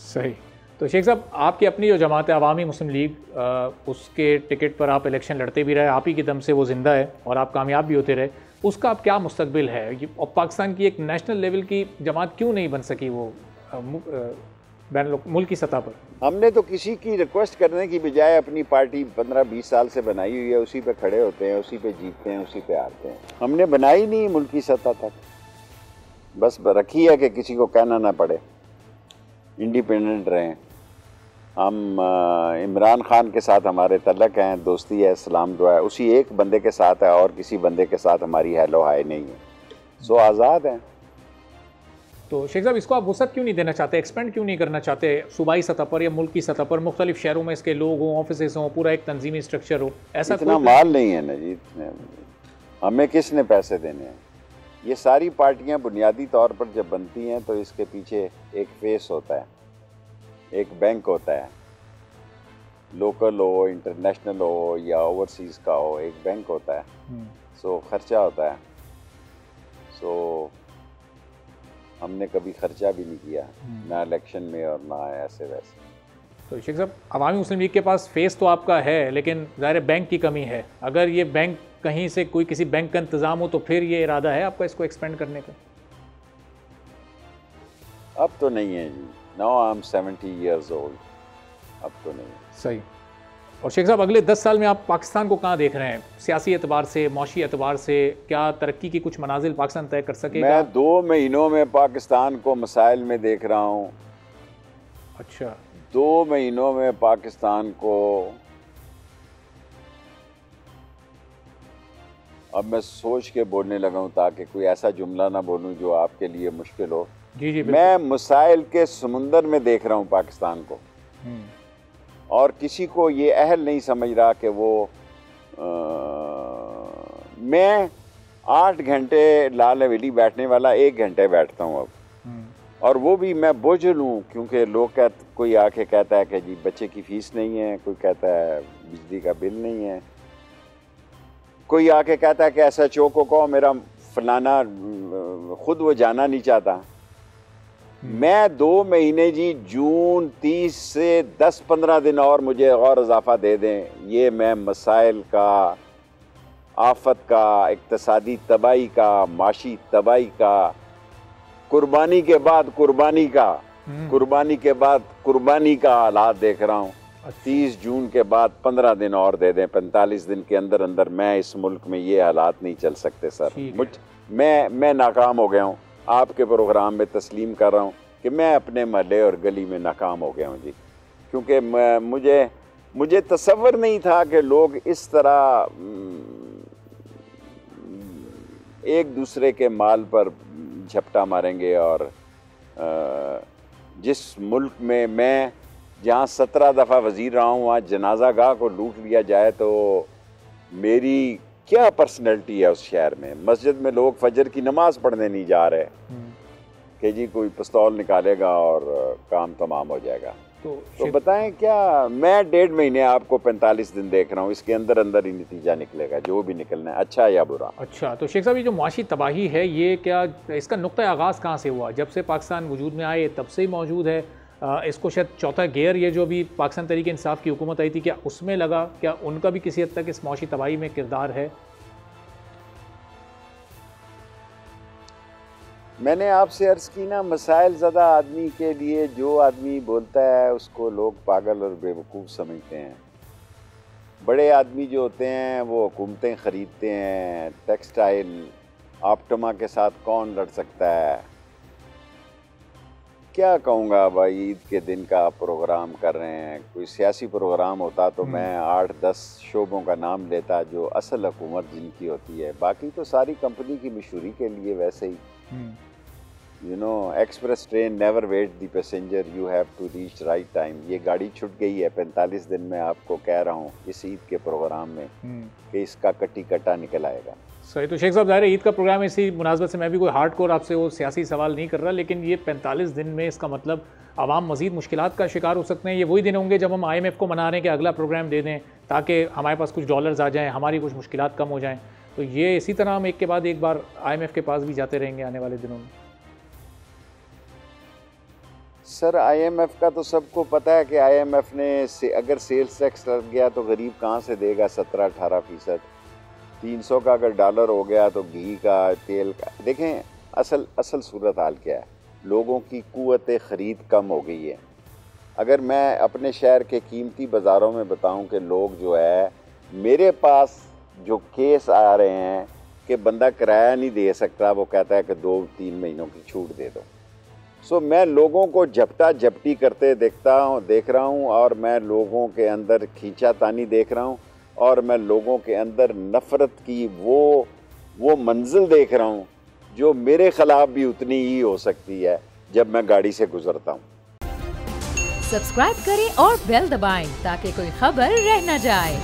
सही। तो शेख साहब, आपकी अपनी जो जमात है अवामी मुस्लिम लीग, उसके टिकट पर आप इलेक्शन लड़ते भी रहे, आप ही के दम से वो ज़िंदा है और आप कामयाब भी होते रहे, उसका अब क्या मुस्तकबिल है? और पाकिस्तान की एक नेशनल लेवल की जमात क्यों नहीं बन सकी वो बैन मुल्क की सतह पर? हमने तो किसी की रिक्वेस्ट करने की बजाय अपनी पार्टी 15-20 साल से बनाई हुई है, उसी पे खड़े होते हैं, उसी पे जीतते हैं, उसी पे हारते हैं। हमने बनाई नहीं मुल्क की सतह तक, बस रखी है कि किसी को कहना ना पड़े, इंडिपेंडेंट रहें। हम इमरान खान के साथ हमारे तल्लक हैं, दोस्ती है, सलाम दुआ है, उसी एक बंदे के साथ है और किसी बंदे के साथ हमारी हेलो हाय नहीं है, सो आज़ाद हैं। तो शेख साहब, इसको आप वसअत क्यों नहीं देना चाहते, एक्सपेंड क्यों नहीं करना चाहते सूबाई सतह पर या मुल्क की सतह पर, मुख्तलिफ शहरों में इसके लोग हों, ऑफिस हों, पूरा एक तंजीमी स्ट्रक्चर हो? ऐसा इतना माल नहीं है ना जी, इतने हमें किसने पैसे देने हैं? ये सारी पार्टियां बुनियादी तौर पर जब बनती हैं तो इसके पीछे एक फेस होता है, एक बैंक होता है, लोकल हो, इंटरनेशनल हो या ओवरसीज़ का हो, एक बैंक होता है, सो खर्चा होता है। सो हमने कभी खर्चा भी नहीं किया, ना इलेक्शन में और ना ऐसे वैसे। तो शेख साहब, अवामी मुस्लिम लीग के पास फेस तो आपका है, लेकिन ज़ाहिर बैंक की कमी है। अगर ये बैंक कहीं से कोई किसी बैंक का इंतज़ाम हो तो फिर ये इरादा है आपका इसको एक्सपेंड करने का? अब तो नहीं है जी, now I am 70 years old, अब तो नहीं है। सही। और शेख साहब, अगले 10 साल में आप पाकिस्तान को कहाँ देख रहे हैं? सियासी एतबार से, मौशी एतबार से, क्या तरक्की की कुछ मनाजिल पाकिस्तान तय कर सकेगा? मैं 2 महीनों में पाकिस्तान को मसाइल में देख रहा हूँ। अच्छा। 2 महीनों में पाकिस्तान को, अब मैं सोच के बोलने लगा हूँ ताकि कोई ऐसा जुमला ना बोलूँ जो आपके लिए मुश्किल हो। जी जी, मैं मसाइल के समुंदर में देख रहा हूँ पाकिस्तान को, और किसी को ये अहल नहीं समझ रहा कि वो मैं 8 घंटे लाल हवेली बैठने वाला 1 घंटे बैठता हूँ अब, और वो भी मैं बोझल हूँ, क्योंकि लोग कोई आके कहता है कि जी बच्चे की फीस नहीं है, कोई कहता है बिजली का बिल नहीं है, कोई आके कहता है कि ऐसा SHO को कहो मेरा फलाना, खुद वो जाना नहीं चाहता। मैं 2 महीने जी, जून 30 से 10-15 दिन और मुझे और इजाफा दे दें, ये मैं मसाइल का, आफत का, इक्तसादी तबाही का, माशी तबाही का, कुर्बानी के बाद कुर्बानी का, कुर्बानी के बाद कुर्बानी का हालात देख रहा हूँ। 30 जून के बाद 15 दिन और दे दें, 45 दिन के अंदर अंदर मैं इस मुल्क में ये हालात नहीं चल सकते सर। मैं नाकाम हो गया हूँ। आपके प्रोग्राम में तस्लीम कर रहा हूँ कि मैं अपने महल्ले और गली में नाकाम हो गया हूँ जी, क्योंकि मुझे तसव्वुर नहीं था कि लोग इस तरह एक दूसरे के माल पर झपटा मारेंगे। और जिस मुल्क में मैं, जहाँ 17 दफ़ा वज़ीर रहा हूँ, वहाँ जनाजा गाह को लूट लिया जाए तो मेरी क्या पर्सनैलिटी है उस शहर में? मस्जिद में लोग फजर की नमाज पढ़ने नहीं जा रहे कि जी कोई पिस्तौल निकालेगा और काम तमाम हो जाएगा। तो बताएं क्या, मैं 1.5 महीने आपको 45 दिन देख रहा हूँ, इसके अंदर अंदर ही नतीजा निकलेगा जो भी निकलना है, अच्छा या बुरा। अच्छा, तो शेख साहब, ये जो मुआशी तबाही है, ये क्या, इसका नुक्ता आगाज़ कहाँ से हुआ? जब से पाकिस्तान वजूद में आए तब से ही मौजूद है? इसको शायद चौथा गियर, ये जो भी पाकिस्तान तहरीक इंसाफ की हुकूमत आई थी, क्या उसमें लगा? क्या उनका भी किसी हद तक इस मुआशी तबाही में किरदार है? मैंने आपसे अर्ज़ की ना, मसाइल ज़्यादा आदमी के लिए जो आदमी बोलता है उसको लोग पागल और बेवकूफ़ समझते हैं। बड़े आदमी जो होते हैं वो हुकूमतें ख़रीदते हैं, टेक्सटाइल ऑप्टिमा के साथ कौन लड़ सकता है? क्या कहूँगा भाई, ईद के दिन का आप प्रोग्राम कर रहे हैं, कोई सियासी प्रोग्राम होता तो मैं 8-10 शोबों का नाम लेता जो असल हुकूमत जिनकी होती है, बाकी तो सारी कंपनी की मशहूरी के लिए वैसे ही। You know, express train never wait the passenger, you have to reach right time. ये गाड़ी छूट गई है 45 दिन में, आपको कह रहा हूँ इस ईद के प्रोग्राम में कि इसका कटी कटा निकल आएगा। सही। तो शेख साहब, ज़ाहिर है ईद का प्रोग्राम, इसी मुनासबत से मैं भी कोई हार्ड कोर आपसे वो सियासी सवाल नहीं कर रहा, लेकिन ये 45 दिन में इसका मतलब आवाम मज़ीद मुश्किलात का शिकार हो सकते हैं। ये वही दिन होंगे जब हम IMF को मना रहे हैं कि अगला प्रोग्राम दे दें ताकि हमारे पास कुछ डॉलर्स आ जाएँ, हमारी कुछ मुश्किलात कम हो जाएँ। तो ये इसी तरह हम एक के बाद एक बार IMF के पास भी जाते रहेंगे आने वाले दिनों में। सर IMF का तो सबको पता है कि IMF ने अगर सेल्स टैक्स लग गया तो गरीब कहाँ से देगा 17-18%। 300 का अगर डॉलर हो गया तो घी का, तेल का। देखें असल सूरत हाल क्या है, लोगों की कुव्वत ख़रीद कम हो गई है। अगर मैं अपने शहर के कीमती बाज़ारों में बताऊं कि लोग जो है, मेरे पास जो केस आ रहे हैं कि बंदा किराया नहीं दे सकता, वो कहता है कि 2-3 महीनों की छूट दे दो। सो मैं लोगों को झपटा झपटी करते देख रहा हूँ, और मैं लोगों के अंदर खींचातानी देख रहा हूँ, और मैं लोगों के अंदर नफ़रत की वो मंजिल देख रहा हूँ जो मेरे ख़िलाफ़ भी उतनी ही हो सकती है जब मैं गाड़ी से गुजरता हूँ। सब्सक्राइब करें और बेल दबाएं ताकि कोई खबर रह न जाए।